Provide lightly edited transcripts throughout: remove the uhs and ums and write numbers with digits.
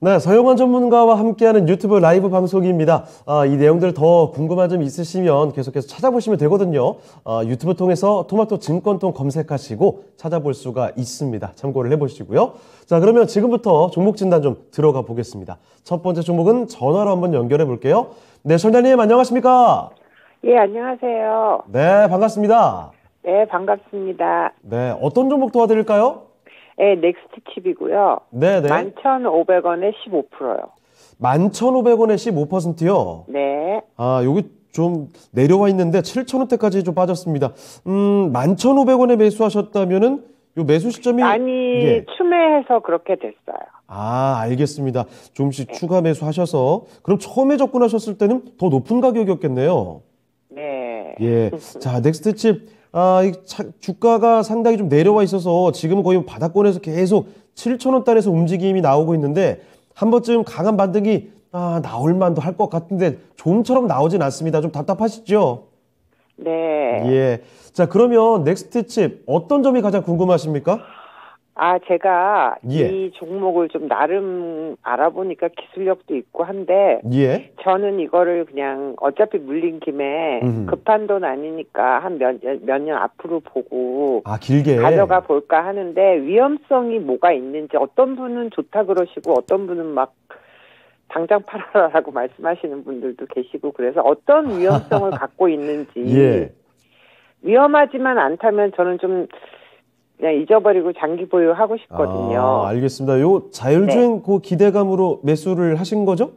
네, 서영환 전문가와 함께하는 유튜브 라이브 방송입니다. 이 내용들 더 궁금한 점 있으시면 계속해서 찾아보시면 되거든요. 유튜브 통해서 토마토 증권통 검색하시고 찾아볼 수가 있습니다. 참고를 해보시고요. 자, 그러면 지금부터 종목 진단 좀 들어가 보겠습니다. 첫 번째 종목은 전화로 한번 연결해 볼게요. 네, 선장님 안녕하십니까? 예, 안녕하세요. 네, 반갑습니다. 네, 반갑습니다. 네, 어떤 종목 도와드릴까요? 네, 넥스트칩이고요. 네네. 11,500원에 15%요. 11,500원에 15%요? 네. 여기 좀 내려와 있는데 7,000원대까지 좀 빠졌습니다. 11,500원에 매수하셨다면은 요 매수 시점이 많이 추매해서 그렇게 됐어요. 알겠습니다. 조금씩 추가 매수하셔서 그럼 처음에 접근하셨을 때는 더 높은 가격이었겠네요. 네. 예. 자, 넥스트칩 주가가 상당히 좀 내려와 있어서 지금은 거의 바닥권에서 계속 7,000원단에서 움직임이 나오고 있는데 한 번쯤 강한 반등이 나올 만도 할 것 같은데 좀처럼 나오진 않습니다. 좀 답답하시죠? 네. 예. 자, 그러면 넥스트칩 어떤 점이 가장 궁금하십니까? 제가 예. 이 종목을 좀 나름 알아보니까 기술력도 있고 한데 예. 저는 이거를 그냥 어차피 물린 김에 급한 돈 아니니까 한 몇 년 앞으로 보고 길게 가져가 볼까 하는데 위험성이 뭐가 있는지 어떤 분은 좋다 그러시고 어떤 분은 막 당장 팔아라라고 말씀하시는 분들도 계시고 그래서 어떤 위험성을 갖고 있는지 예. 위험하지만 않다면 저는 좀 그냥 잊어버리고 장기 보유하고 싶거든요. 알겠습니다. 요 자율주행 그 기대감으로 매수를 하신 거죠?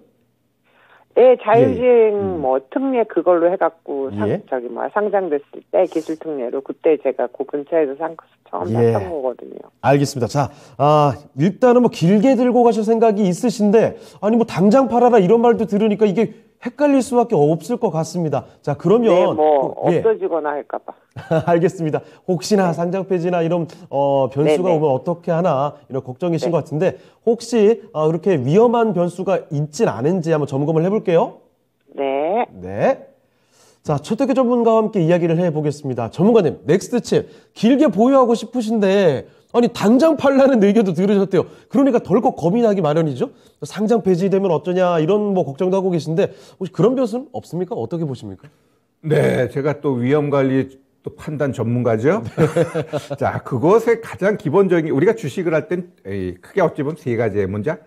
네, 자율주행 특례 그걸로 해갖고 예. 상장됐을 때 기술 특례로 그때 제가 그 근처에서 처음 샀던 거거든요. 알겠습니다. 자, 일단은 뭐 길게 들고 가실 생각이 있으신데 아니 뭐 당장 팔아라 이런 말도 들으니까 이게 헷갈릴 수밖에 없을 것 같습니다. 자, 그러면 네, 없어지거나 할까봐. 알겠습니다. 혹시나 상장 폐지나 이런 변수가 오면 어떻게 하나 이런 걱정이신 것 같은데 혹시 그렇게 위험한 변수가 있진 않은지 한번 점검을 해볼게요. 네. 네. 자, 최태규 전문가와 함께 이야기를 해보겠습니다. 전문가님, 넥스트칩 길게 보유하고 싶으신데 아니 당장 팔라는 의견도 들으셨대요. 그러니까 덜컥 겁이 나기 마련이죠. 상장 폐지되면 어쩌냐 이런 뭐 걱정도 하고 계신데 혹시 그런 변수는 없습니까? 어떻게 보십니까? 네, 제가 또 위험관리 또 판단 전문가죠. 자, 그것의 가장 기본적인 우리가 주식을 할 땐 크게 어찌 보면 세 가지의 문제.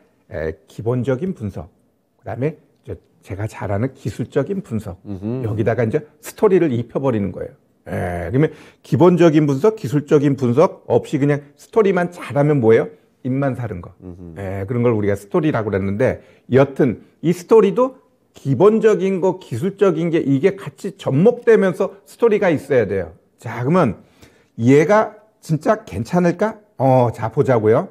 기본적인 분석. 그다음에 제가 잘 아는 기술적인 분석. 여기다가 이제 스토리를 입혀버리는 거예요. 그러면 기본적인 분석, 기술적인 분석 없이 그냥 스토리만 잘하면 뭐예요? 입만 사는 거. 그런 걸 우리가 스토리라고 그랬는데 여튼 이 스토리도 기본적인 거, 기술적인 게 이게 같이 접목되면서 스토리가 있어야 돼요. 자, 그러면 얘가 진짜 괜찮을까? 자, 보자고요.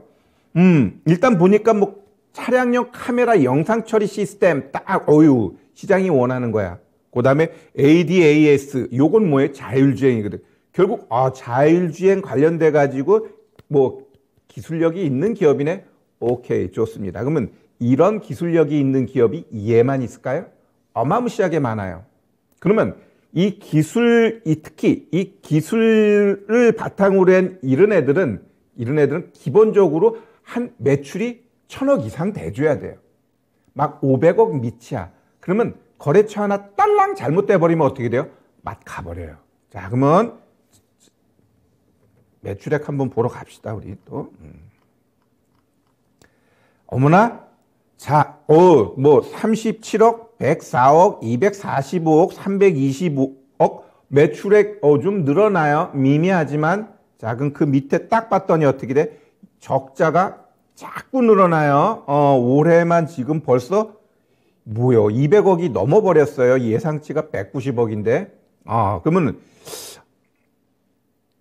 일단 보니까 뭐 차량용 카메라 영상 처리 시스템 딱 시장이 원하는 거야. 그다음에 ADAS 요건 뭐예요? 자율주행이거든. 결국 자율주행 관련돼 가지고 뭐 기술력이 있는 기업이네. 오케이, 좋습니다. 그러면 이런 기술력이 있는 기업이 얘만 있을까요? 어마무시하게 많아요. 그러면 이 기술, 특히 이 기술을 바탕으로 한 이런 애들은 기본적으로 한 매출이 1,000억 이상 돼줘야 돼요. 막 500억 밑이야. 그러면 거래처 하나 딸랑 잘못돼 버리면 어떻게 돼요? 맛 가버려요. 자, 그러면 매출액 한번 보러 갑시다, 우리 또. 어머나, 자, 뭐 37억, 104억, 245억, 325억 매출액 좀 늘어나요. 미미하지만 자, 그럼 그 밑에 딱 봤더니 어떻게 돼? 적자가 자꾸 늘어나요. 올해만 지금 벌써 뭐요? 200억이 넘어버렸어요. 예상치가 190억인데. 그러면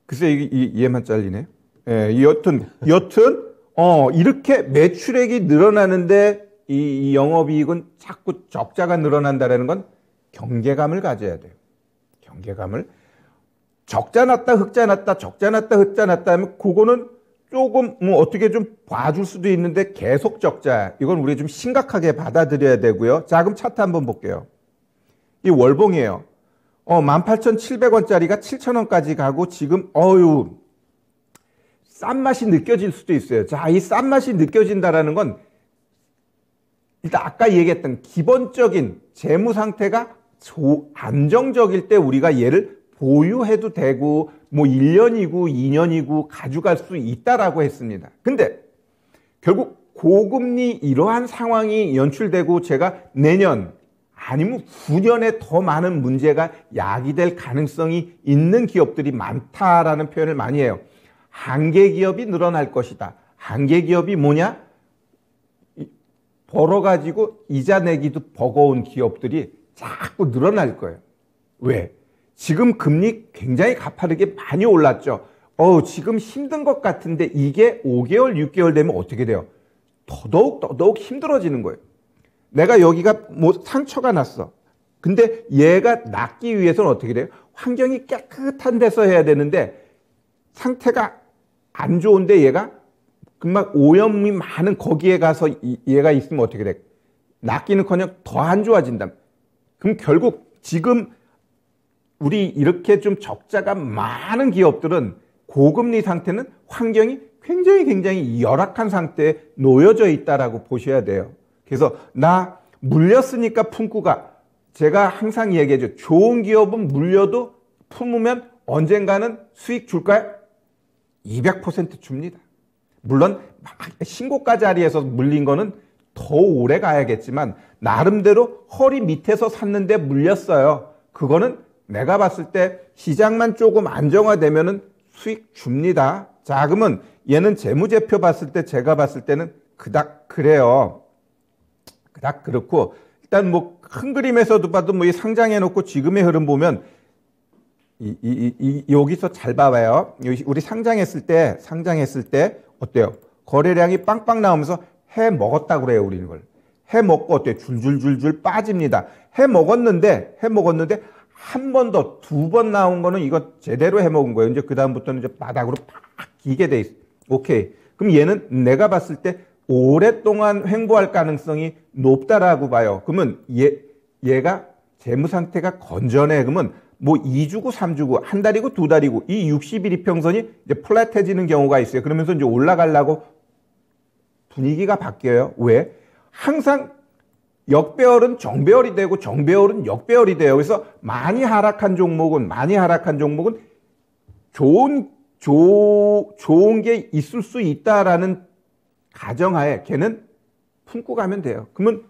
글쎄 얘만 잘리네. 예, 여튼 이렇게 매출액이 늘어나는데 이 영업이익은 자꾸 적자가 늘어난다라는 건 경계감을 가져야 돼요. 경계감을. 적자 났다, 흑자 났다, 적자 났다, 흑자 났다 하면 그거는 조금 뭐 어떻게 좀 봐줄 수도 있는데 계속 적자. 이건 우리 좀 심각하게 받아들여야 되고요. 자, 그럼 차트 한번 볼게요. 이 월봉이에요. 18,700원짜리가 7,000원까지 가고 지금 싼 맛이 느껴질 수도 있어요. 자, 이 싼 맛이 느껴진다라는 건 일단 아까 얘기했던 기본적인 재무 상태가 안정적일 때 우리가 얘를 보유해도 되고 뭐 1년이고 2년이고 가져갈 수 있다라고 했습니다. 근데 결국 고금리 이러한 상황이 연출되고 제가 내년 아니면 9년에 더 많은 문제가 야기될 가능성이 있는 기업들이 많다라는 표현을 많이 해요. 한계 기업이 늘어날 것이다. 한계 기업이 뭐냐? 벌어가지고 이자 내기도 버거운 기업들이 자꾸 늘어날 거예요. 왜? 지금 금리 굉장히 가파르게 많이 올랐죠. 지금 힘든 것 같은데 이게 5개월, 6개월 되면 어떻게 돼요? 더더욱 힘들어지는 거예요. 내가 여기가 뭐 상처가 났어. 근데 얘가 낫기 위해서는 어떻게 돼요? 환경이 깨끗한 데서 해야 되는데 상태가 안 좋은데 얘가 금방 오염이 많은 거기에 가서 얘가 있으면 어떻게 돼? 낫기는커녕 더 안 좋아진다. 그럼 결국 지금 우리 이렇게 좀 적자가 많은 기업들은 고금리 상태는 환경이 굉장히 열악한 상태에 놓여져 있다라고 보셔야 돼요. 그래서 나 물렸으니까 품구가 제가 항상 얘기해줘. 좋은 기업은 물려도 품으면 언젠가는 수익 줄까요? 200% 줍니다. 물론 신고가 자리에서 물린 거는 더 오래 가야겠지만 나름대로 허리 밑에서 샀는데 물렸어요. 그거는 내가 봤을 때 시장만 조금 안정화되면은 수익 줍니다. 자, 그러면 얘는 재무제표 봤을 때 제가 봤을 때는 그닥 그래요. 그닥 그렇고 일단 뭐 큰 그림에서도 봐도 뭐 이 상장해 놓고 지금의 흐름 보면 여기서 잘 봐봐요. 우리 상장했을 때 어때요? 거래량이 빵빵 나오면서 해 먹었다고 그래요, 우리 이걸. 해 먹고 어때요? 줄줄줄줄 빠집니다. 해 먹었는데 한 번 더, 2번 나온 거는 이거 제대로 해 먹은 거예요. 이제 그다음부터는 이제 바닥으로 팍 기게 돼 있어. 오케이. 그럼 얘는 내가 봤을 때 오랫동안 횡보할 가능성이 높다라고 봐요. 그러면 얘가 재무 상태가 건전해. 그러면 뭐 2주고 3주고 한 달이고 2달이고 이 60일 이평선이 이제 플랫해지는 경우가 있어요. 그러면서 이제 올라가려고 분위기가 바뀌어요. 왜? 항상 역배열은 정배열이 되고 정배열은 역배열이 돼요. 그래서 많이 하락한 종목은 좋은 게 있을 수 있다라는 가정하에 걔는 품고 가면 돼요. 그러면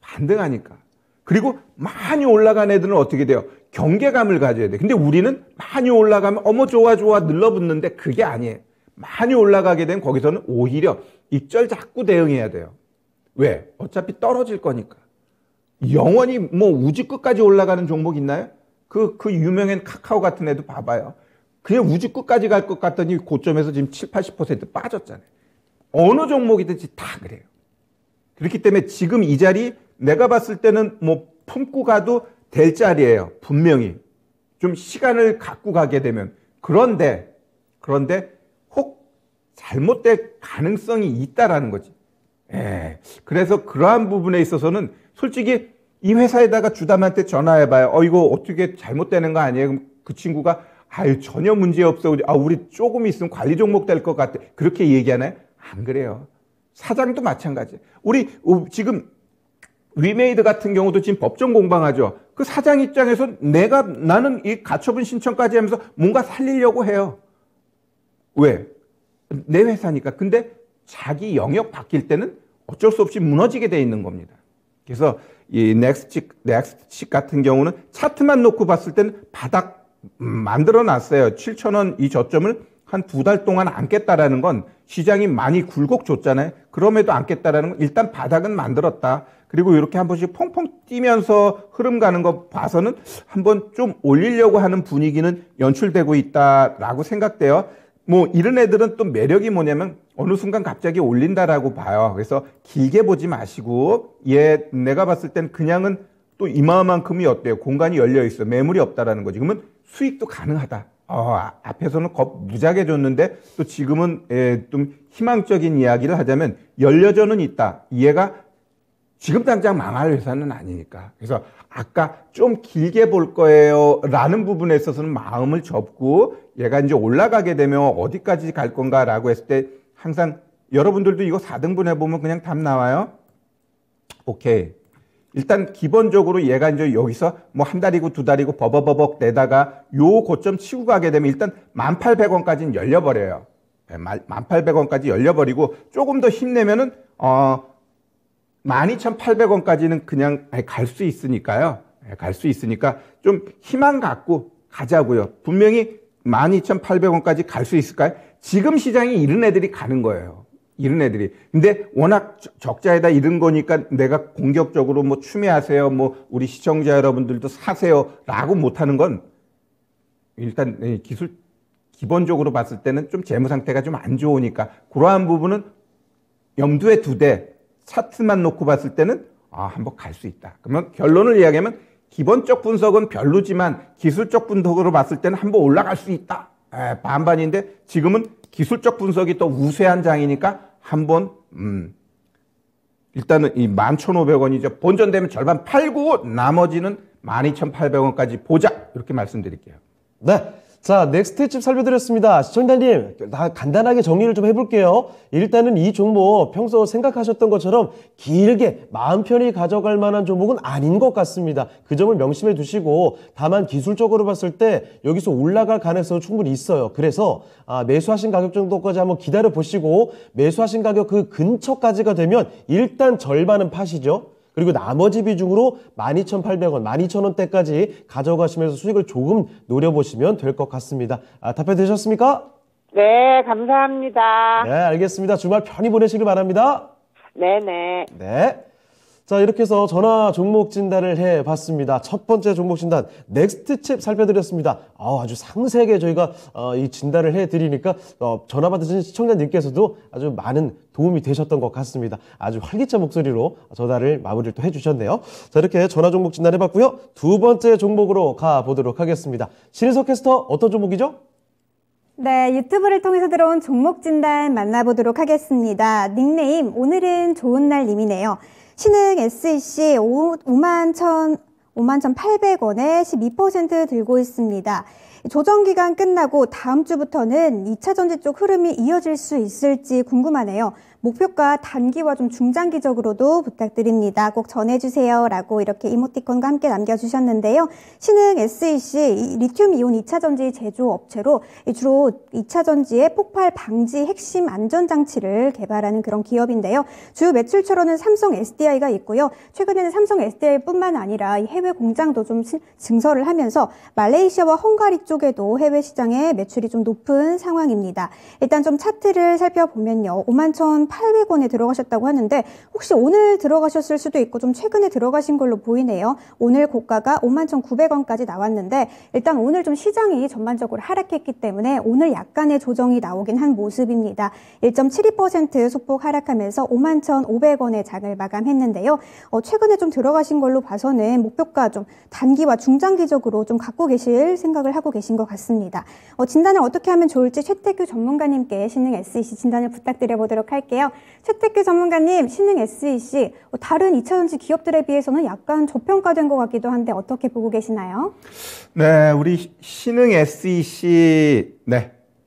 반등하니까. 그리고 많이 올라간 애들은 어떻게 돼요? 경계감을 가져야 돼. 근데 우리는 많이 올라가면 어머 좋아 늘러붙는데 그게 아니에요. 많이 올라가게 되면 거기서는 오히려 입절 자꾸 대응해야 돼요. 왜? 어차피 떨어질 거니까. 영원히 뭐 우주 끝까지 올라가는 종목 있나요? 그 유명한 카카오 같은 애도 봐봐요. 그냥 우주 끝까지 갈 것 같더니 고점에서 지금 70-80% 빠졌잖아요. 어느 종목이든지 다 그래요. 그렇기 때문에 지금 이 자리 내가 봤을 때는 뭐 품고 가도 될 자리예요. 분명히. 좀 시간을 갖고 가게 되면. 그런데 혹 잘못될 가능성이 있다라는 거지. 그래서 그러한 부분에 있어서는 솔직히 이 회사에다가 주담한테 전화해봐요. 이거 어떻게 잘못되는 거 아니에요? 그럼 그 친구가 전혀 문제 없어. 우리 조금 있으면 관리 종목 될 것 같아. 그렇게 얘기하나요? 안 그래요. 사장도 마찬가지예요. 우리 지금 위메이드 같은 경우도 지금 법정 공방하죠. 그 사장 입장에서 나는 이 가처분 신청까지 하면서 뭔가 살리려고 해요. 왜? 내 회사니까. 근데 자기 영역 바뀔 때는 어쩔 수 없이 무너지게 돼 있는 겁니다. 그래서 이 넥스트칩 같은 경우는 차트만 놓고 봤을 때는 바닥 만들어 놨어요. 7,000원 이 저점을 한 2달 동안 안겠다라는 건 시장이 많이 굴곡 줬잖아요. 그럼에도 안겠다라는 건 일단 바닥은 만들었다. 그리고 이렇게 한 번씩 펑펑 뛰면서 흐름 가는 거 봐서는 한번 좀 올리려고 하는 분위기는 연출되고 있다라고 생각돼요. 뭐 이런 애들은 또 매력이 뭐냐면 어느 순간 갑자기 올린다라고 봐요. 그래서 길게 보지 마시고 내가 봤을 땐 그냥은 또 이마만큼이 어때요? 공간이 열려 있어. 매물이 없다라는 거지. 그러면 수익도 가능하다. 앞에서는 겁 무지하게 줬는데 또 지금은 좀 희망적인 이야기를 하자면 열려져는 있다. 얘가 지금 당장 망할 회사는 아니니까. 그래서 아까 좀 길게 볼 거예요 라는 부분에 있어서는 마음을 접고 얘가 이제 올라가게 되면 어디까지 갈 건가라고 했을 때 항상 여러분들도 이거 4등분 해보면 그냥 답 나와요. 오케이. 일단 기본적으로 얘가 이제 여기서 뭐 한 달이고 두 달이고 버벅버벅 내다가 요 고점 치고 가게 되면 일단 1,800원까지는 열려버려요. 1,800원까지 열려버리고 조금 더 힘내면은 12,800원까지는 그냥 갈 수 있으니까요. 갈 수 있으니까 좀 희망 갖고 가자고요. 분명히 12,800원까지 갈 수 있을까요? 지금 시장이 이런 애들이 가는 거예요. 이런 애들이. 근데 워낙 적자에다 이런 거니까 내가 공격적으로 뭐 추매하세요. 뭐 우리 시청자 여러분들도 사세요. 라고 못하는 건 일단 기본적으로 봤을 때는 좀 재무 상태가 좀 안 좋으니까 그러한 부분은 염두에 두되 차트만 놓고 봤을 때는 한번 갈 수 있다. 그러면 결론을 이야기하면 기본적 분석은 별로지만 기술적 분석으로 봤을 때는 한번 올라갈 수 있다. 반반인데 지금은 기술적 분석이 또 우세한 장이니까 한번 일단은 이 11,500원이죠. 본전되면 절반 팔고 나머지는 12,800원까지 보자. 이렇게 말씀드릴게요. 네. 자, 넥스트 칩 살펴드렸습니다. 시청자님, 간단하게 정리를 좀 해볼게요. 일단은 이 종목 평소 생각하셨던 것처럼 길게 마음 편히 가져갈 만한 종목은 아닌 것 같습니다. 그 점을 명심해 두시고 다만 기술적으로 봤을 때 여기서 올라갈 가능성은 충분히 있어요. 그래서 매수하신 가격 정도까지 한번 기다려 보시고 매수하신 가격 그 근처까지가 되면 일단 절반은 파시죠. 그리고 나머지 비중으로 12,800원, 12,000원대까지 가져가시면서 수익을 조금 노려보시면 될 것 같습니다. 답변 되셨습니까? 네, 감사합니다. 네, 알겠습니다. 주말 편히 보내시길 바랍니다. 네네. 네. 자, 이렇게 해서 전화 종목 진단을 해봤습니다. 첫 번째 종목 진단, 넥스트 칩 살펴드렸습니다. 아주 상세하게 저희가 이 진단을 해드리니까 전화 받으신 시청자님께서도 아주 많은 도움이 되셨던 것 같습니다. 아주 활기찬 목소리로 전화를 마무리를 또 해주셨네요. 자, 이렇게 전화 종목 진단 해봤고요. 두 번째 종목으로 가보도록 하겠습니다. 신인석 캐스터, 어떤 종목이죠? 네, 유튜브를 통해서 들어온 종목 진단 만나보도록 하겠습니다. 닉네임, 오늘은 좋은 날 님이네요. 신흥 SEC 51,800원에 12% 들고 있습니다. 조정기간 끝나고 다음 주부터는 2차 전지 쪽 흐름이 이어질 수 있을지 궁금하네요. 목표가 단기와 좀 중장기적으로도 부탁드립니다. 꼭 전해주세요. 라고 이렇게 이모티콘과 함께 남겨주셨는데요. 신흥 SEC 리튬 이온 2차 전지 제조업체로 주로 2차 전지의 폭발 방지 핵심 안전장치를 개발하는 그런 기업인데요. 주요 매출처로는 삼성 SDI가 있고요. 최근에는 삼성 SDI뿐만 아니라 해외 공장도 좀 증설을 하면서 말레이시아와 헝가리 쪽에도 해외 시장에 매출이 좀 높은 상황입니다. 일단 좀 차트를 살펴보면요. 51,800원에 들어가셨다고 하는데 혹시 오늘 들어가셨을 수도 있고 좀 최근에 들어가신 걸로 보이네요. 오늘 고가가 51,900원까지 나왔는데 일단 오늘 좀 시장이 전반적으로 하락했기 때문에 오늘 약간의 조정이 나오긴 한 모습입니다. 1.72% 소폭 하락하면서 51,500원의 장을 마감했는데요. 최근에 좀 들어가신 걸로 봐서는 목표가 좀 단기와 중장기적으로 좀 갖고 계실 생각을 하고 계신 것 같습니다. 진단을 어떻게 하면 좋을지 최태규 전문가님께 신흥 SEC 진단을 부탁드려 보도록 할게요. 최태규 전문가님, 신흥 SEC 다른 2차전지 기업들에 비해서는 약간 저평가된 것 같기도 한데 어떻게 보고 계시나요? 네, 우리 신흥 SEC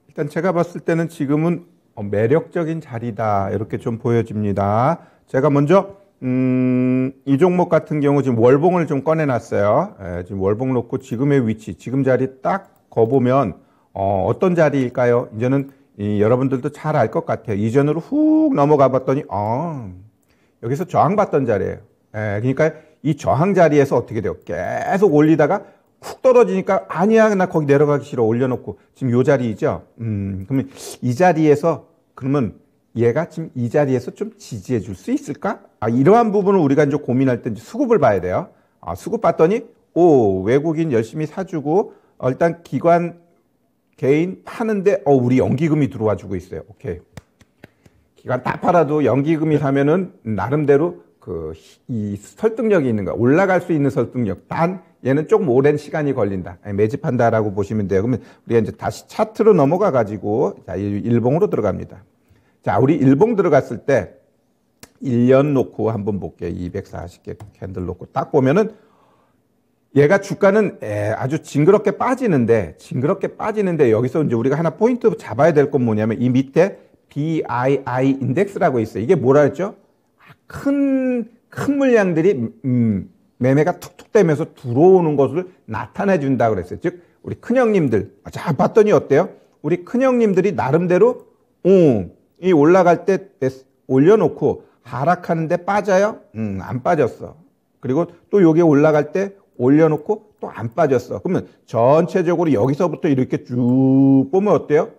일단 제가 봤을 때는 지금은 매력적인 자리다 이렇게 좀 보여집니다. 제가 먼저 이 종목 같은 경우 지금 월봉을 좀 꺼내놨어요. 지금 월봉 놓고 지금의 위치, 지금 자리 딱 거보면 어떤 자리일까요? 이제는 여러분들도 잘 알 것 같아요. 이전으로 훅 넘어가 봤더니 여기서 저항받던 자리예요. 그러니까 이 저항 자리에서 어떻게 돼요? 계속 올리다가 훅 떨어지니까 아니야, 나 거기 내려가기 싫어 올려놓고 지금 요 자리이죠. 그러면 이 자리에서 그러면 얘가 지금 이 자리에서 좀 지지해 줄 수 있을까? 이러한 부분을 우리가 이제 고민할 때 이제 수급을 봐야 돼요. 수급 봤더니 외국인 열심히 사주고 일단 기관 개인 파는데 우리 연기금이 들어와 주고 있어요. 오케이. 기관 다 팔아도 연기금이 사면은 나름대로 이 설득력이 있는 거야. 올라갈 수 있는 설득력. 단 얘는 조금 오랜 시간이 걸린다. 매집한다라고 보시면 돼요. 그러면 우리가 이제 다시 차트로 넘어가 가지고 자, 일봉으로 들어갑니다. 자, 우리 일봉 들어갔을 때 1년 놓고 한번 볼게요. 240개 캔들 놓고 딱 보면은 얘가 주가는 아주 징그럽게 빠지는데 여기서 이제 우리가 하나 포인트 잡아야 될 건 뭐냐면 이 밑에 BII 인덱스라고 있어요. 이게 뭐라 했죠? 큰 큰 물량들이 매매가 툭툭 되면서 들어오는 것을 나타내 준다 그랬어요. 즉 우리 큰형님들 자 봤더니 어때요? 우리 큰형님들이 나름대로 이 올라갈 때 올려놓고 하락하는데 빠져요? 안 빠졌어. 그리고 또 여기 올라갈 때 올려놓고 또 안 빠졌어. 그러면 전체적으로 여기서부터 이렇게 쭉 보면 어때요?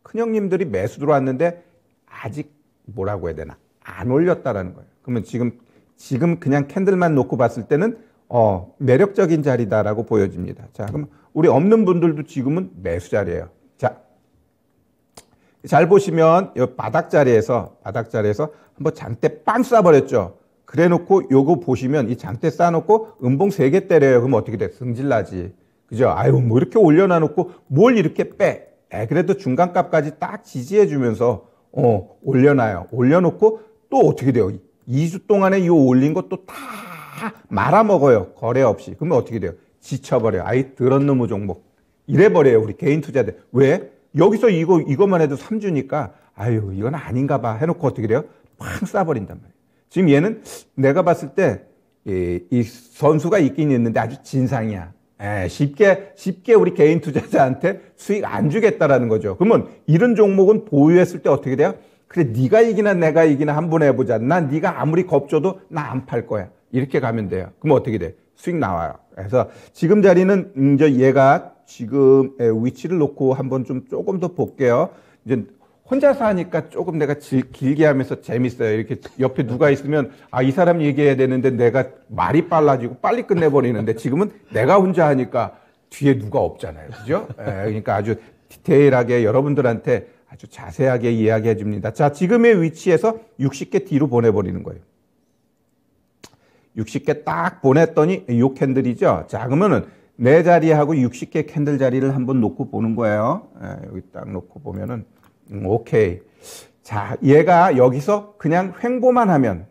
큰형님들이 매수 들어왔는데 아직 뭐라고 해야 되나? 안 올렸다라는 거예요. 그러면 지금 그냥 캔들만 놓고 봤을 때는 매력적인 자리다라고 보여집니다. 자, 그럼 우리 없는 분들도 지금은 매수 자리예요. 자, 잘 보시면 이 바닥 자리에서 한번 장대 빵 쏴버렸죠. 그래놓고 요거 보시면 이 장대 쏴놓고 음봉 3개 때려요. 그럼 어떻게 돼? 승질나지. 그죠? 아유, 뭐 이렇게 올려놔놓고 뭘 이렇게 빼? 그래도 중간값까지 딱 지지해주면서 올려놔요. 올려놓고 또 어떻게 돼요? 2주 동안에 이 올린 것도 다 말아먹어요. 거래 없이. 그러면 어떻게 돼요? 지쳐버려요. 아이 더러운 놈의 종목. 이래버려요. 우리 개인 투자들. 왜? 여기서 이것만 해도 3주니까 아유 이건 아닌가 봐 해놓고 어떻게 돼요? 팡 쏴버린단 말이에요. 지금 얘는 내가 봤을 때 이 선수가 있긴 있는데 아주 진상이야. 쉽게 우리 개인 투자자한테 수익 안 주겠다라는 거죠. 그러면 이런 종목은 보유했을 때 어떻게 돼요? 그래 네가 이기나 내가 이기나 한번 해보자. 난 네가 아무리 겁줘도 나 안 팔 거야. 이렇게 가면 돼요. 그럼 어떻게 돼? 수익 나와요. 그래서 지금 자리는 이제 얘가 지금 위치를 놓고 한번 좀 조금 더 볼게요. 이제 혼자서 하니까 조금 내가 길게 하면서 재밌어요. 이렇게 옆에 누가 있으면 이 사람 얘기해야 되는데 내가 말이 빨라지고 빨리 끝내버리는데 지금은 내가 혼자 하니까 뒤에 누가 없잖아요. 그죠? 그러니까 아주 디테일하게 여러분들한테 아주 자세하게 이야기해 줍니다. 자, 지금의 위치에서 60개 뒤로 보내버리는 거예요. 60개 딱 보냈더니 요 캔들이죠. 자, 그러면은 내 자리하고 60개 캔들 자리를 한번 놓고 보는 거예요. 여기 딱 놓고 보면은 오케이. 자, 얘가 여기서 그냥 횡보만 하면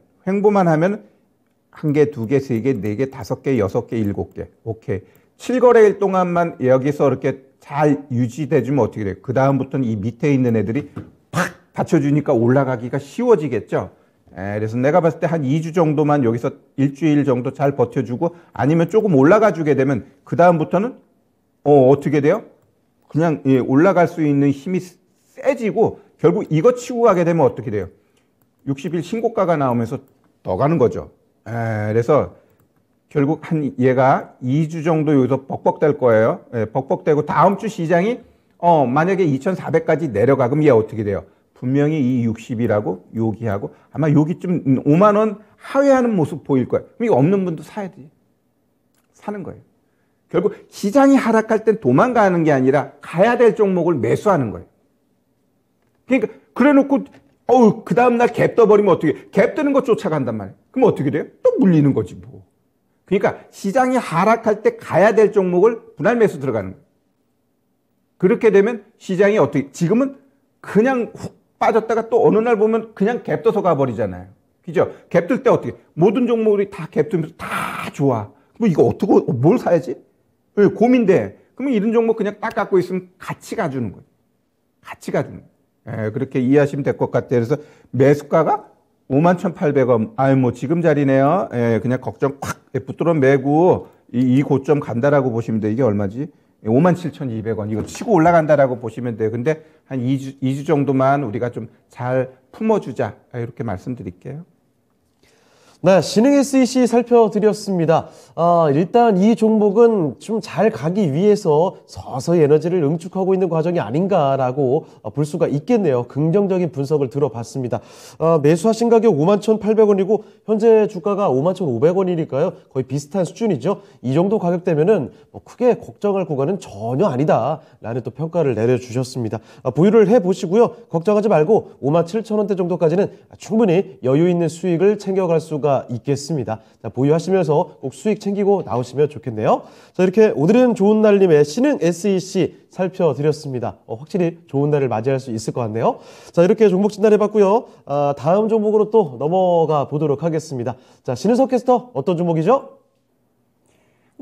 한 개, 두 개, 세 개, 네 개, 다섯 개, 여섯 개, 일곱 개. 오케이. 7거래일 동안만 여기서 이렇게 잘 유지돼주면 어떻게 돼요? 그 다음부터는 이 밑에 있는 애들이 팍 받쳐주니까 올라가기가 쉬워지겠죠. 그래서 내가 봤을 때 한 2주 정도만 여기서 일주일 정도 잘 버텨주고 아니면 조금 올라가 주게 되면 그 다음부터는 어떻게 돼요? 그냥 올라갈 수 있는 힘이 세지고 결국 이거 치고 가게 되면 어떻게 돼요? 60일 신고가가 나오면서 더 가는 거죠. 그래서 결국 얘가 2주 정도 여기서 벅벅될 거예요. 벅벅되고 다음 주 시장이 만약에 2,400까지 내려가 그럼 얘 어떻게 돼요? 분명히 이 60이라고 여기하고 아마 여기쯤 5만 원 하회하는 모습 보일 거예요. 그럼 이거 없는 분도 사야 돼. 사는 거예요. 결국 시장이 하락할 땐 도망가는 게 아니라 가야 될 종목을 매수하는 거예요. 그러니까 그래놓고 그 다음날 갭 떠버리면 어떻게 갭 뜨는 거 쫓아간단 말이에요. 그럼 어떻게 돼요? 또 물리는 거지 뭐. 그러니까 시장이 하락할 때 가야 될 종목을 분할 매수 들어가는 거예요. 그렇게 되면 시장이 어떻게 지금은 그냥 훅 빠졌다가 또 어느 날 보면 그냥 갭 떠서 가버리잖아요. 그죠? 갭 뜰 때 어떻게 모든 종목들이 다 갭 뜨면서 다 좋아. 그럼 이거 어떻게 뭘 사야지? 고민돼. 그러면 이런 종목 그냥 딱 갖고 있으면 같이 가주는 거예요. 같이 가주는 거예요. 그렇게 이해하시면 될 것 같아요. 그래서 매수가가 51,800원. 뭐 지금 자리네요. 그냥 걱정 콱 붙들어 매고 이 고점 간다라고 보시면 돼요. 이게 얼마지? 57,200원. 이거 치고 올라간다라고 보시면 돼요. 근데 한 2주 정도만 우리가 좀 잘 품어주자. 이렇게 말씀드릴게요. 네, 신흥 SEC 살펴드렸습니다. 일단 이 종목은 좀 잘 가기 위해서 서서히 에너지를 응축하고 있는 과정이 아닌가라고 볼 수가 있겠네요. 긍정적인 분석을 들어봤습니다. 매수하신 가격 51,800원이고 현재 주가가 51,500원이니까요. 거의 비슷한 수준이죠. 이 정도 가격대면은 크게 걱정할 구간은 전혀 아니다라는 또 평가를 내려주셨습니다. 보유를 해보시고요. 걱정하지 말고 57,000원대 정도까지는 충분히 여유 있는 수익을 챙겨갈 수가 있겠습니다. 자, 보유하시면서 꼭 수익 챙기고 나오시면 좋겠네요. 자, 이렇게 오늘은 좋은 날님의 신흥 SEC 살펴드렸습니다. 확실히 좋은 날을 맞이할 수 있을 것 같네요. 자, 이렇게 종목 진단해봤고요. 다음 종목으로 또 넘어가 보도록 하겠습니다. 자, 신은석 캐스터 어떤 종목이죠?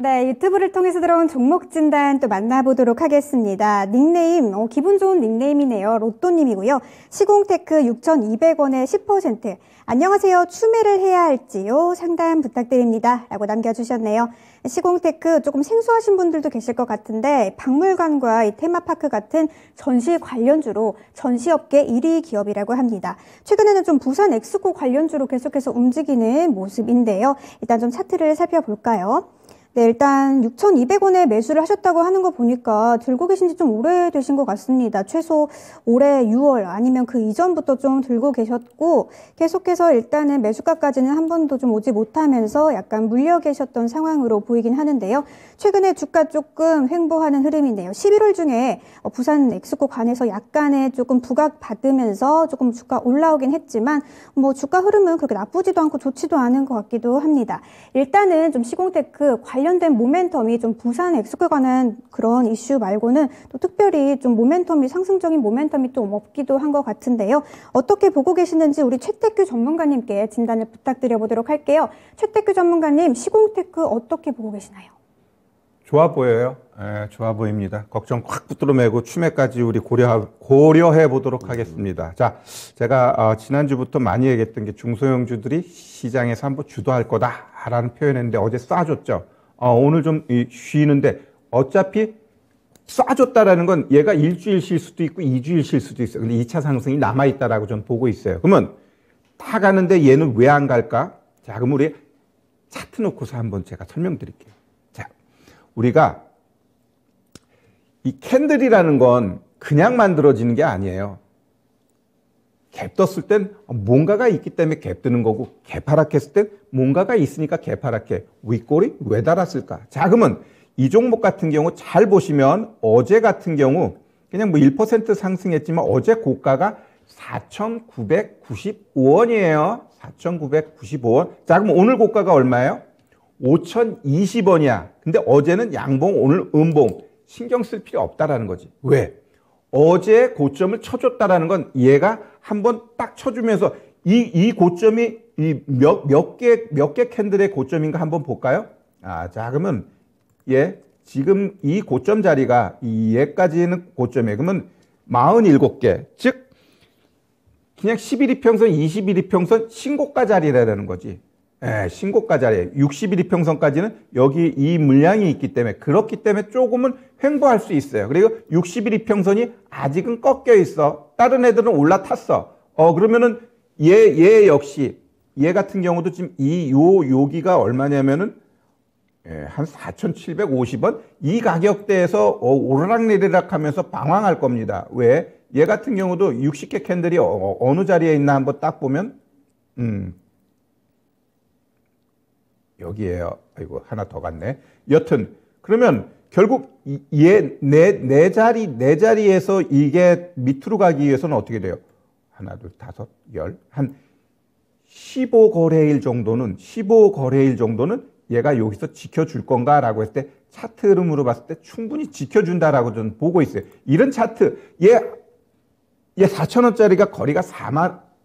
네, 유튜브를 통해서 들어온 종목 진단 또 만나보도록 하겠습니다. 닉네임, 기분 좋은 닉네임이네요. 로또님이고요. 시공테크 6,200원에 10%. 안녕하세요. 추매를 해야 할지요? 상담 부탁드립니다. 라고 남겨주셨네요. 시공테크 조금 생소하신 분들도 계실 것 같은데 박물관과 이 테마파크 같은 전시 관련주로 전시업계 1위 기업이라고 합니다. 최근에는 좀 부산 엑스코 관련주로 계속해서 움직이는 모습인데요. 일단 좀 차트를 살펴볼까요? 네, 일단 6,200원에 매수를 하셨다고 하는 거 보니까 들고 계신 지 좀 오래되신 것 같습니다. 최소 올해 6월 아니면 그 이전부터 좀 들고 계셨고 계속해서 일단은 매수가까지는 한 번도 좀 오지 못하면서 약간 물려 계셨던 상황으로 보이긴 하는데요. 최근에 주가 조금 횡보하는 흐름인데요. 11월 중에 부산 엑스코 관에서 약간의 조금 부각 받으면서 조금 주가 올라오긴 했지만 뭐 주가 흐름은 그렇게 나쁘지도 않고 좋지도 않은 것 같기도 합니다. 일단은 좀 시공테크 관련된 모멘텀이 좀 부산 엑스코에 관한 그런 이슈 말고는 또 특별히 좀 모멘텀이 상승적인 모멘텀이 좀 없기도 한 것 같은데요. 어떻게 보고 계시는지 우리 최태규 전문가님께 진단을 부탁드려 보도록 할게요. 최태규 전문가님, 시공테크 어떻게 보고 계시나요? 좋아 보여요. 예, 좋아 보입니다. 걱정 확 붙들어 매고 추매까지 우리 고려해 보도록 하겠습니다. 자, 제가 지난주부터 많이 얘기했던 게 중소형주들이 시장에서 한번 주도할 거다라는 표현했는데 어제 쏴줬죠. 오늘 좀 쉬는데 어차피 쏴줬다라는 건 얘가 일주일 쉴 수도 있고 2주일 쉴 수도 있어요. 근데 2차 상승이 남아있다라고 저는 보고 있어요. 그러면 타 가는데 얘는 왜 안 갈까? 자, 그럼 우리 차트 놓고서 한번 제가 설명드릴게요. 자, 우리가 이 캔들이라는 건 그냥 만들어지는 게 아니에요. 갭 떴을 땐 뭔가가 있기 때문에 갭 뜨는 거고 개파락했을 땐 뭔가가 있으니까 개파락해. 윗골이 왜 달았을까? 자, 그러면 이 종목 같은 경우 잘 보시면 어제 같은 경우 그냥 뭐 1% 상승했지만 어제 고가가 4,995원이에요. 4,995원. 자, 그럼 오늘 고가가 얼마예요? 5,020원이야. 근데 어제는 양봉, 오늘 음봉. 신경 쓸 필요 없다라는 거지. 왜? 어제 고점을 쳐줬다라는 건 얘가 한번 딱 쳐주면서 이 고점이 몇 개 캔들의 고점인가 한번 볼까요? 자, 그러면 지금 이 고점 자리가 얘까지는 고점이에요. 그러면 47개. 즉, 그냥 11이평선, 21이평선 신고가 자리라는 거지. 신고가 자리에 61이평선까지는 여기 이 물량이 있기 때문에 그렇기 때문에 조금은 횡보할 수 있어요. 그리고 61이평선이 아직은 꺾여 있어. 다른 애들은 올라탔어. 그러면은 얘 역시 얘 같은 경우도 지금 여기가 얼마냐면은 한 4,750원 이 가격대에서 오르락내리락 하면서 방황할 겁니다. 왜? 얘 같은 경우도 60개 캔들이 어느 자리에 있나 한번 딱 보면 여기에요. 아이고, 하나 더 갔네. 여튼, 그러면 결국 내 자리에서 이게 밑으로 가기 위해서는 어떻게 돼요? 하나, 둘, 다섯, 열, 한 15거래일 정도는 얘가 여기서 지켜줄 건가라고 했을 때 차트 흐름으로 봤을 때 충분히 지켜준다라고 저는 보고 있어요. 이런 차트, 얘 4,000원짜리가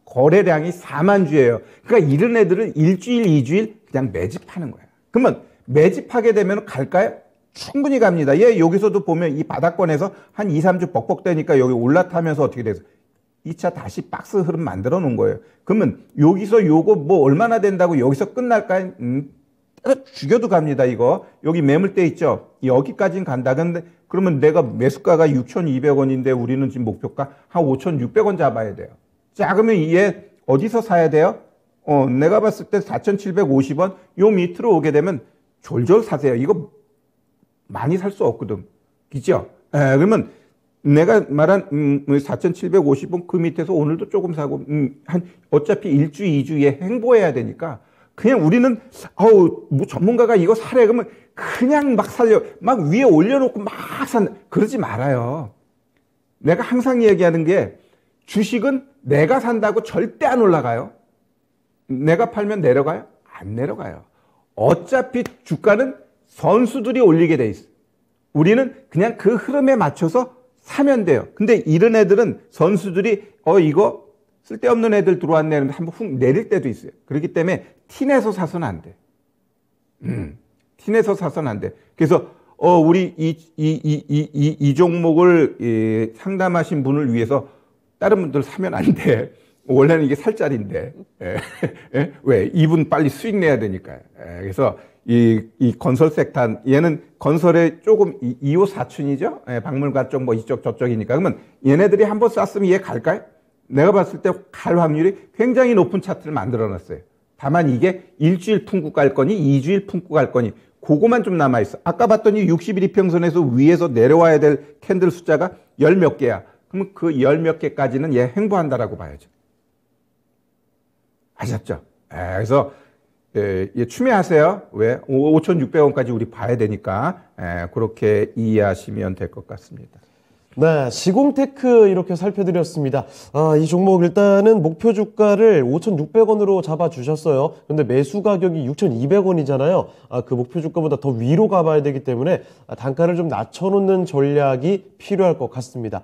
거래량이 4만 주예요. 그러니까 이런 애들을 일주일, 2주일 그냥 매집하는 거야. 그러면 매집하게 되면 갈까요? 충분히 갑니다. 얘 여기서도 보면 이 바닥권에서 한 2, 3주 벅벅대니까 여기 올라타면서 어떻게 돼서 2차 다시 박스 흐름 만들어 놓은 거예요. 그러면 여기서 요거 뭐 얼마나 된다고 여기서 끝날까요? 죽여도 갑니다, 이거. 여기 매물대 있죠? 여기까지는 간다. 근데 그러면 내가 매수가가 6,200원인데 우리는 지금 목표가 한 5,600원 잡아야 돼요. 자, 그러면 얘 어디서 사야 돼요? 내가 봤을 때 4,750원 요 밑으로 오게 되면 졸졸 사세요. 이거 많이 살 수 없거든. 그죠? 그러면 내가 말한 4,750원 그 밑에서 오늘도 조금 사고 어차피 1주, 2주에 행보해야 되니까 그냥 우리는 뭐 전문가가 이거 사래 그러면 그냥 막 살려. 막 위에 올려놓고 막 그러지 말아요. 내가 항상 얘기하는 게 주식은 내가 산다고 절대 안 올라가요. 내가 팔면 내려가요? 안 내려가요. 어차피 주가는 선수들이 올리게 돼 있어. 우리는 그냥 그 흐름에 맞춰서 사면 돼요. 근데 이런 애들은 선수들이 이거 쓸데없는 애들 들어왔네 하면 한번 훅 내릴 때도 있어요. 그렇기 때문에 티내서 사서는 안 돼. 티내서 사서는 안 돼. 그래서 우리 이 종목을 상담하신 분을 위해서 다른 분들 사면 안 돼. 원래는 이게 살 자리인데. 예? 왜? 이분 빨리 수익 내야 되니까요. 그래서 이 건설 섹터, 얘는 건설에 조금 2호 사춘이죠? 예, 박물관 쪽 뭐 이쪽 저쪽이니까. 그러면 얘네들이 한번 쐈으면 얘 갈까요? 내가 봤을 때 갈 확률이 굉장히 높은 차트를 만들어 놨어요. 다만 이게 일주일 품고 갈 거니, 2주일 품고 갈 거니, 그거만 좀 남아있어. 아까 봤더니 61이평선에서 위에서 내려와야 될 캔들 숫자가 10몇 개야. 그러면 그 10몇 개까지는 얘 횡보한다라고 봐야죠. 아셨죠? 그래서 추매하세요. 왜? 5,600원까지 우리 봐야 되니까 그렇게 이해하시면 될 것 같습니다. 네, 시공테크 이렇게 살펴드렸습니다. 이 종목 일단은 목표 주가를 5,600원으로 잡아주셨어요. 근데 매수 가격이 6,200원이잖아요. 그 목표 주가보다 더 위로 가봐야 되기 때문에 단가를 좀 낮춰놓는 전략이 필요할 것 같습니다.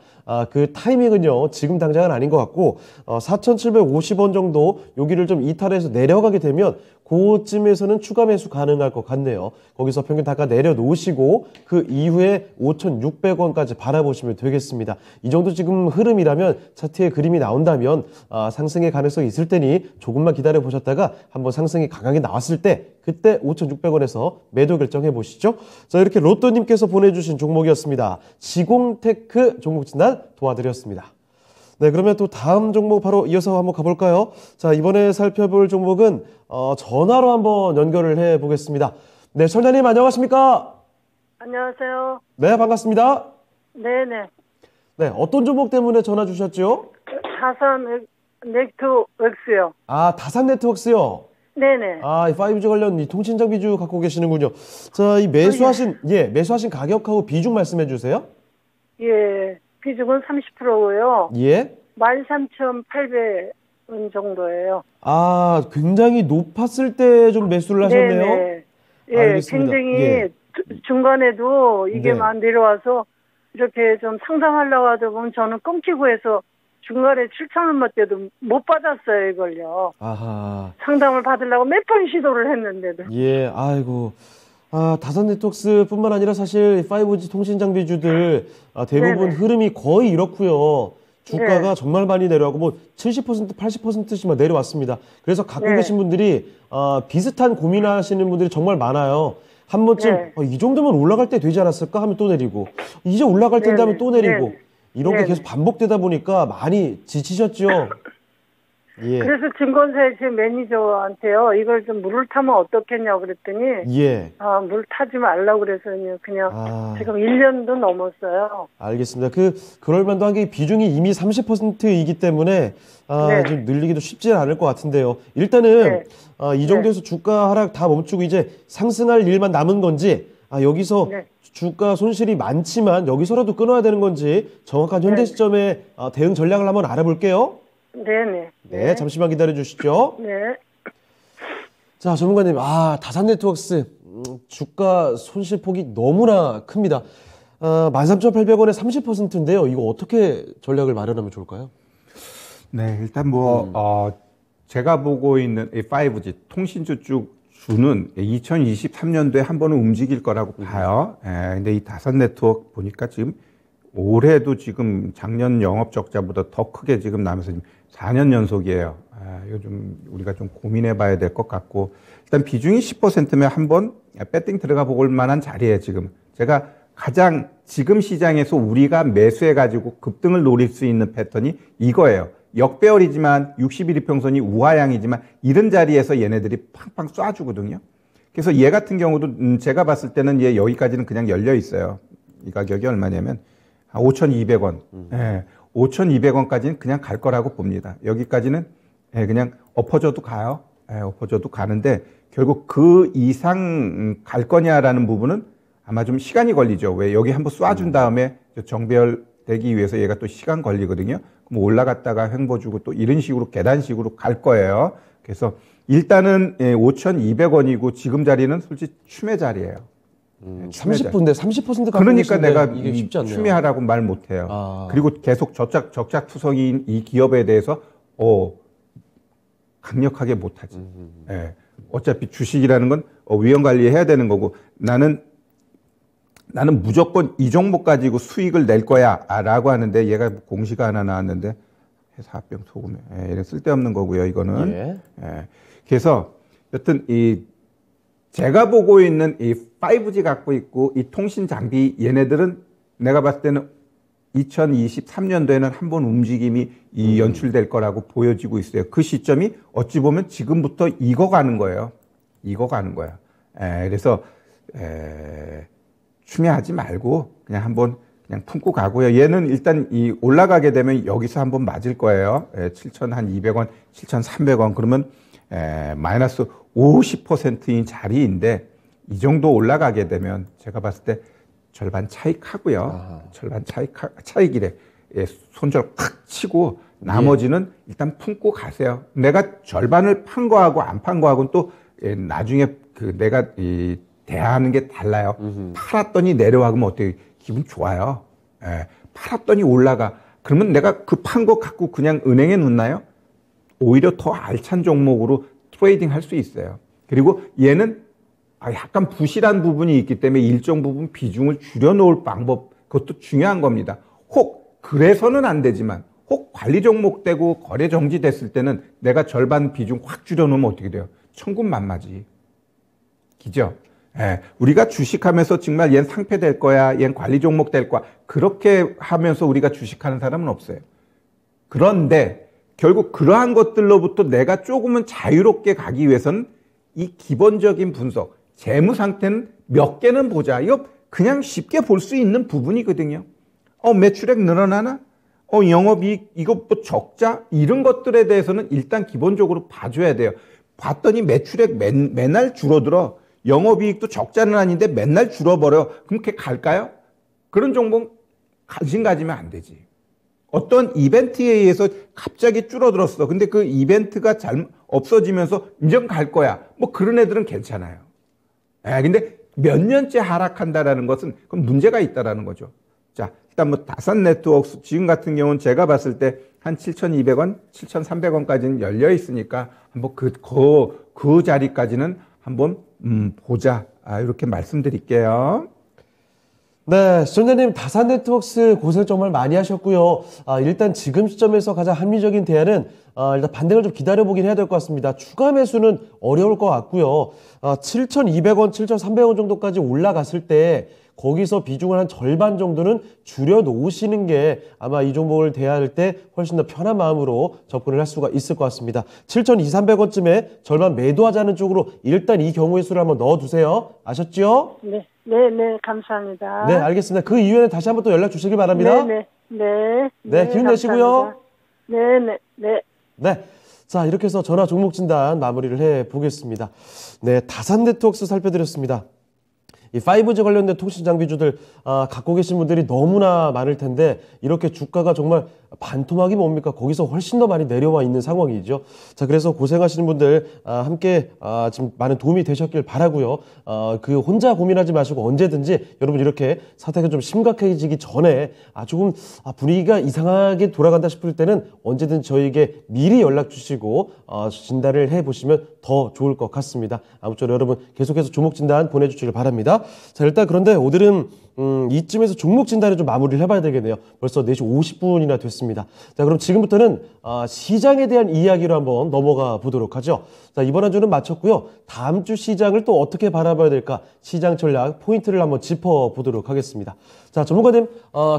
그 타이밍은요, 지금 당장은 아닌 것 같고 4,750원 정도 여기를 좀 이탈해서 내려가게 되면 그쯤에서는 추가 매수 가능할 것 같네요. 거기서 평균 단가 내려놓으시고 그 이후에 5,600원까지 바라보시면 되겠습니다. 이 정도 지금 흐름이라면 차트에 그림이 나온다면 상승의 가능성이 있을 테니 조금만 기다려 보셨다가 한번 상승이 강하게 나왔을 때 그때 5,600원에서 매도 결정해 보시죠. 자, 이렇게 로또님께서 보내주신 종목이었습니다. 시공테크 종목 진단 도와드렸습니다. 네, 그러면 또 다음 종목 바로 이어서 한번 가볼까요? 자, 이번에 살펴볼 종목은 전화로 한번 연결을 해 보겠습니다. 네, 청자님 안녕하십니까? 안녕하세요. 네, 반갑습니다. 네네. 네, 어떤 종목 때문에 전화 주셨죠? 다산 네트워크요. 다산 네트워크스요. 네네. 이 5G 관련 이 통신 장비주 갖고 계시는군요. 자, 이 매수하신 가격하고 비중 말씀해 주세요. 예, 비중은 30%고요. 예. 13,800원 정도예요. 굉장히 높았을 때 좀 매수를 하셨네요. 네네. 예, 알겠습니다. 굉장히 중간에도 이게 네. 막 내려와서 이렇게 좀 상담하려고 하다 보면 저는 끊기고 해서 중간에 7,000원 때도 못 받았어요, 이걸요. 아하. 상담을 받으려고 몇 번 시도를 했는데도. 예, 아이고. 다산 네트워크스 뿐만 아니라 사실 5G 통신 장비주들 대부분 네네. 흐름이 거의 이렇고요. 주가가 네. 정말 많이 내려가고 뭐 70%, 80%씩만 내려왔습니다. 그래서 갖고 네. 계신 분들이 비슷한 고민하시는 분들이 정말 많아요. 한 번쯤 네. 이 정도면 올라갈 때 되지 않았을까 하면 또 내리고 이제 올라갈 텐데 하면 또 내리고 네네. 이런 게 네네. 계속 반복되다 보니까 많이 지치셨죠. 예. 그래서 증권사의 제 매니저한테요, 이걸 좀 물을 타면 어떻겠냐고 그랬더니, 예. 물 타지 말라고 그래서 그냥 지금 1년도 넘었어요. 알겠습니다. 그럴 만도 한 게 비중이 이미 30%이기 때문에 네. 좀 늘리기도 쉽지는 않을 것 같은데요. 일단은 네. 이 정도에서 주가 하락 다 멈추고 이제 상승할 일만 남은 건지 여기서 네. 주가 손실이 많지만 여기서라도 끊어야 되는 건지 정확한 현재 네. 시점에 대응 전략을 한번 알아볼게요. 네네. 네, 잠시만 기다려 주시죠. 네. 자, 전문가님, 다산 네트워크스 주가 손실 폭이 너무나 큽니다. 13,800원에 30%인데요. 이거 어떻게 전략을 마련하면 좋을까요? 네, 일단 제가 보고 있는 이 5G 통신주 주는 2023년도에 한 번은 움직일 거라고 봐요. 근데 이 다산 네트워크 보니까 지금 올해도 지금 작년 영업 적자보다 더 크게 지금 나면서 4년 연속이에요. 이거 좀 우리가 좀 고민해 봐야 될 것 같고, 일단 비중이 10%면 한번 배팅 들어가 볼 만한 자리에 지금 제가 가장 지금 시장에서 우리가 매수해 가지고 급등을 노릴 수 있는 패턴이 이거예요. 역배열이지만 61이평선이 우하향이지만 이런 자리에서 얘네들이 팡팡 쏴주거든요. 그래서 얘 같은 경우도 제가 봤을 때는 얘 여기까지는 그냥 열려 있어요. 이 가격이 얼마냐면 5,200원. 5,200원까지는 그냥 갈 거라고 봅니다. 여기까지는 그냥 엎어져도 가요. 엎어져도 가는데 결국 그 이상 갈 거냐라는 부분은 아마 좀 시간이 걸리죠. 왜 여기 한번 쏴준 다음에 정배열 되기 위해서 얘가 또 시간 걸리거든요. 그럼 올라갔다가 횡보 주고 또 이런 식으로 계단식으로 갈 거예요. 그래서 일단은 5,200원이고 지금 자리는 솔직히 추매 자리예요. 30%인데 30% 그러니까 내가 이게 쉽지 않네요. 추매하라고 말 못해요. 그리고 계속 적작투성인 이 기업에 대해서 강력하게 못하지. 어차피 주식이라는 건 위험 관리해야 되는 거고 나는 무조건 이 종목 가지고 수익을 낼 거야 라고 하는데 얘가 공시가 하나 나왔는데 회사합병 소금에 이런 쓸데없는 거고요. 이거는. 예. 예. 그래서 여튼 제가 보고 있는 이 5G 갖고 있고 이 통신 장비 얘네들은 내가 봤을 때는 2023년도에는 한번 움직임이 연출될 거라고 보여지고 있어요. 그 시점이 어찌 보면 지금부터 익어가는 거예요. 익어가는 거야. 그래서 추매하지 말고 그냥 한번 그냥 품고 가고요. 얘는 일단 올라가게 되면 여기서 한번 맞을 거예요. 7,200원, 7,300원 그러면 마이너스 50%인 자리인데 이 정도 올라가게 되면 제가 봤을 때 절반 차익하고요. 절반 차익이래. 손절 팍 치고 나머지는 일단 품고 가세요. 내가 절반을 판 거하고 안 판 거하고는 또 나중에 내가 대하는 게 달라요. 팔았더니 내려와 그러면 어떻게 기분 좋아요. 팔았더니 올라가. 그러면 내가 그 판 거 갖고 그냥 은행에 놓나요? 오히려 더 알찬 종목으로 트레이딩 할 수 있어요. 그리고 얘는 약간 부실한 부분이 있기 때문에 일정 부분 비중을 줄여놓을 방법, 그것도 중요한 겁니다. 혹 그래서는 안 되지만 혹 관리 종목 되고 거래 정지됐을 때는 내가 절반 비중 확 줄여놓으면 어떻게 돼요? 천군만마지. 기죠? 우리가 주식하면서 정말 얜 상패 될 거야, 얜 관리 종목 될 거야. 그렇게 하면서 우리가 주식하는 사람은 없어요. 그런데 결국 그러한 것들로부터 내가 조금은 자유롭게 가기 위해서는 이 기본적인 분석, 재무 상태는 몇 개는 보자. 이거 그냥 쉽게 볼 수 있는 부분이거든요. 매출액 늘어나나? 영업이익, 이거 뭐 적자? 이런 것들에 대해서는 일단 기본적으로 봐줘야 돼요. 봤더니 매출액 맨날 줄어들어. 영업이익도 적자는 아닌데 맨날 줄어버려. 그럼 걔 갈까요? 그런 종목 관심 가지면 안 되지. 어떤 이벤트에 의해서 갑자기 줄어들었어. 근데 그 이벤트가 없어지면서 인정 갈 거야. 뭐 그런 애들은 괜찮아요. 근데 몇 년째 하락한다라는 것은 그건 문제가 있다라는 거죠. 자, 일단 뭐 다산 네트워크 지금 같은 경우는 제가 봤을 때 한 7,200원, 7,300원까지는 열려 있으니까 한번 그 자리까지는 한번 보자. 이렇게 말씀드릴게요. 네, 시청자님 다산 네트워크스 고생 정말 많이 하셨고요. 일단 지금 시점에서 가장 합리적인 대안은 일단 반등을 좀 기다려보긴 해야 될 것 같습니다. 추가 매수는 어려울 것 같고요. 7,200원, 7,300원 정도까지 올라갔을 때 거기서 비중을 한 절반 정도는 줄여놓으시는 게 아마 이 종목을 대할 때 훨씬 더 편한 마음으로 접근을 할 수가 있을 것 같습니다. 7,200~300원쯤에 절반 매도하자는 쪽으로 일단 이 경우의 수를 한번 넣어두세요. 아셨죠? 네, 감사합니다. 네, 알겠습니다. 그 이후에는 다시 한번 또 연락 주시기 바랍니다. 네, 기운 내시고요. 네. 자, 이렇게 해서 전화 종목 진단 마무리를 해보겠습니다. 네, 다산 네트워크스 살펴드렸습니다. 이 5G 관련된 통신 장비주들 갖고 계신 분들이 너무나 많을 텐데 이렇게 주가가 정말 반토막이 뭡니까? 거기서 훨씬 더 많이 내려와 있는 상황이죠. 자, 그래서 고생하시는 분들 함께 지금 많은 도움이 되셨길 바라고요. 그 혼자 고민하지 마시고 언제든지 여러분 이렇게 사태가 좀 심각해지기 전에 조금 분위기가 이상하게 돌아간다 싶을 때는 언제든 저희에게 미리 연락 주시고 진단을 해보시면 더 좋을 것 같습니다. 아무쪼록 여러분 계속해서 종목 진단 보내주시길 바랍니다. 자, 일단 그런데 오늘은 이쯤에서 종목 진단을 좀 마무리를 해봐야 되겠네요. 벌써 4시 50분이나 됐습니다. 자, 그럼 지금부터는 시장에 대한 이야기로 한번 넘어가 보도록 하죠. 자, 이번 한 주는 마쳤고요. 다음 주 시장을 또 어떻게 바라봐야 될까? 시장 전략 포인트를 한번 짚어보도록 하겠습니다. 자, 전문가님,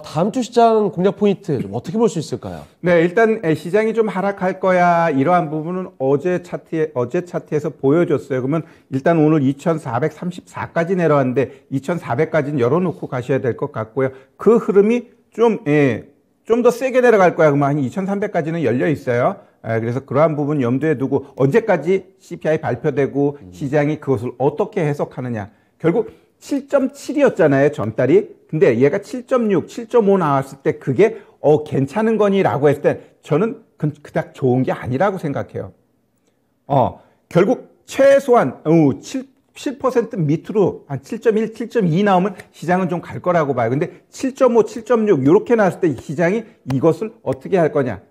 다음 주 시장 공략 포인트 좀 어떻게 볼 수 있을까요? 네, 일단 시장이 좀 하락할 거야. 이러한 부분은 어제 차트에서 보여줬어요. 그러면 일단 오늘 2,434까지 내려왔는데 2,400까지는 열어놓고 가셔야 될 것 같고요. 그 흐름이 좀 더 세게 내려갈 거야. 그러면 한 2,300까지는 열려 있어요. 그래서 그러한 부분 염두에 두고 언제까지 CPI 발표되고 시장이 그것을 어떻게 해석하느냐. 결국 7.7이었잖아요, 전달이. 근데 얘가 7.6, 7.5 나왔을 때 그게 괜찮은 거니라고 했을 때 저는 그닥 좋은 게 아니라고 생각해요. 결국 최소한 7% 밑으로 한 7.1, 7.2 나오면 시장은 좀 갈 거라고 봐요. 근데 7.5, 7.6 이렇게 나왔을 때 시장이 이것을 어떻게 할 거냐.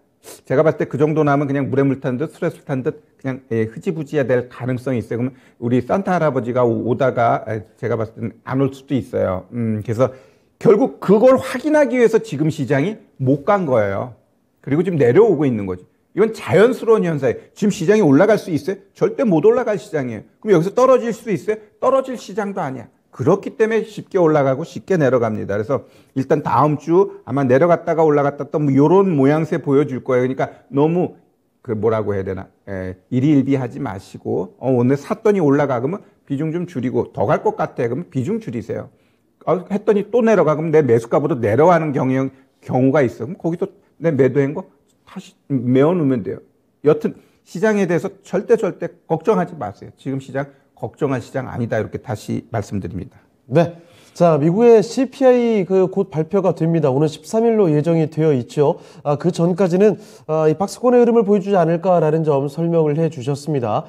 제가 봤을 때 그 정도 나면 그냥 물에 물 탄 듯 술에 술 탄 듯 그냥 흐지부지야 될 가능성이 있어요. 그러면 우리 산타 할아버지가 오다가 제가 봤을 때는 안 올 수도 있어요. 그래서 결국 그걸 확인하기 위해서 지금 시장이 못 간 거예요. 그리고 지금 내려오고 있는 거죠. 이건 자연스러운 현상이에요. 지금 시장이 올라갈 수 있어요? 절대 못 올라갈 시장이에요. 그럼 여기서 떨어질 수 있어요? 떨어질 시장도 아니야. 그렇기 때문에 쉽게 올라가고 쉽게 내려갑니다. 그래서 일단 다음 주 아마 내려갔다가 올라갔다 또 뭐 이런 모양새 보여줄 거예요. 그러니까 너무 그 뭐라고 해야 되나 일희일비하지 마시고 오늘 샀더니 올라가 그러면 비중 좀 줄이고 더 갈 것 같아 그러면 비중 줄이세요. 했더니 또 내려가 그러면 내 매수가보다 내려가는 경우가 있어. 그럼 거기서 내 매도한 거 다시 메어놓으면 돼요. 여튼 시장에 대해서 절대 걱정하지 마세요. 지금 시장 걱정할 시장 아니다 이렇게 다시 말씀드립니다. 네. 자, 미국의 CPI 곧 발표가 됩니다. 오늘 13일로 예정이 되어 있죠. 그 전까지는 이 박스권의 흐름을 보여주지 않을까라는 점 설명을 해 주셨습니다.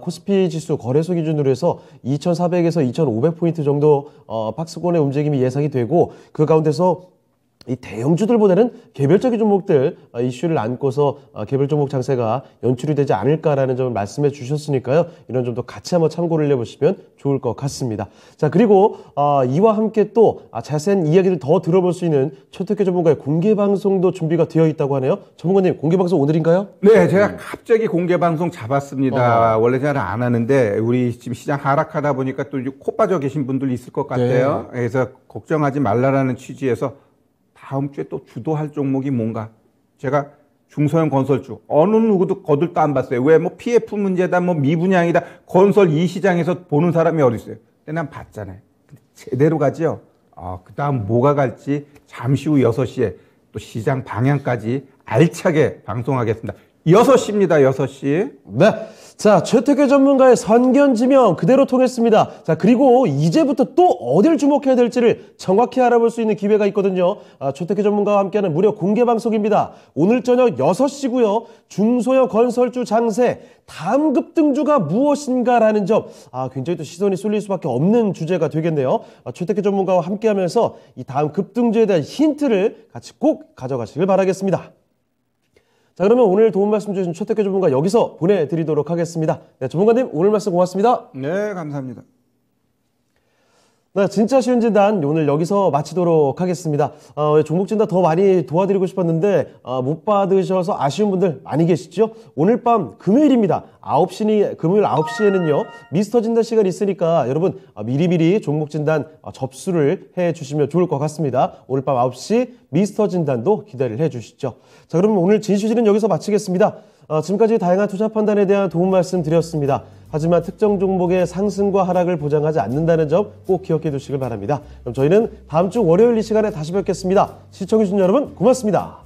코스피 지수 거래소 기준으로 해서 2,400에서 2,500포인트 정도 박스권의 움직임이 예상이 되고 그 가운데서 이 대형주들보다는 개별적인 종목들 이슈를 안고서 개별 종목 장세가 연출이 되지 않을까라는 점을 말씀해 주셨으니까요. 이런 점도 같이 한번 참고를 해보시면 좋을 것 같습니다. 자, 그리고 이와 함께 또 자세한 이야기를 더 들어볼 수 있는 최태규 전문가의 공개 방송도 준비가 되어 있다고 하네요. 전문가님, 공개 방송 오늘인가요? 네, 제가 갑자기 공개 방송 잡았습니다. 원래 잘 안 하는데 우리 지금 시장 하락하다 보니까 또 코 빠져 계신 분들 있을 것 같아요. 네. 그래서 걱정하지 말라라는 취지에서 다음 주에 또 주도할 종목이 뭔가 제가 중소형 건설주 어느 누구도 거들떠 안 봤어요. 왜 뭐 PF 문제다 뭐 미분양이다 건설 이 시장에서 보는 사람이 어디 있어요. 근데 난 봤잖아요. 근데 제대로 가죠. 그 다음 뭐가 갈지 잠시 후 6시에 또 시장 방향까지 알차게 방송하겠습니다. 6시입니다. 6시. 네. 자, 최태규 전문가의 선견지명 그대로 통했습니다. 자, 그리고 이제부터 또 어딜 주목해야 될지를 정확히 알아볼 수 있는 기회가 있거든요. 최태규 전문가와 함께하는 무료 공개 방송입니다. 오늘 저녁 6시고요. 중소형 건설주 장세 다음 급등주가 무엇인가라는 점 굉장히 또 시선이 쏠릴 수밖에 없는 주제가 되겠네요. 최태규 전문가와 함께하면서 이 다음 급등주에 대한 힌트를 같이 꼭 가져가시길 바라겠습니다. 자, 그러면 오늘 도움 말씀 주신 최태규 전문가 여기서 보내드리도록 하겠습니다. 네, 전문가님 오늘 말씀 고맙습니다. 네, 감사합니다. 네, 진짜 쉬운 진단 오늘 여기서 마치도록 하겠습니다. 종목 진단 더 많이 도와드리고 싶었는데 못 받으셔서 아쉬운 분들 많이 계시죠? 오늘 밤 금요일입니다. 금요일 9시에는요 미스터 진단 시간 있으니까 여러분 미리미리 종목 진단 접수를 해주시면 좋을 것 같습니다. 오늘 밤 9시 미스터 진단도 기대를 해주시죠. 자, 그럼 오늘 진슈지는 여기서 마치겠습니다. 지금까지 다양한 투자 판단에 대한 도움 말씀 드렸습니다. 하지만 특정 종목의 상승과 하락을 보장하지 않는다는 점 꼭 기억해 두시길 바랍니다. 그럼 저희는 다음 주 월요일 이 시간에 다시 뵙겠습니다. 시청해주신 여러분 고맙습니다.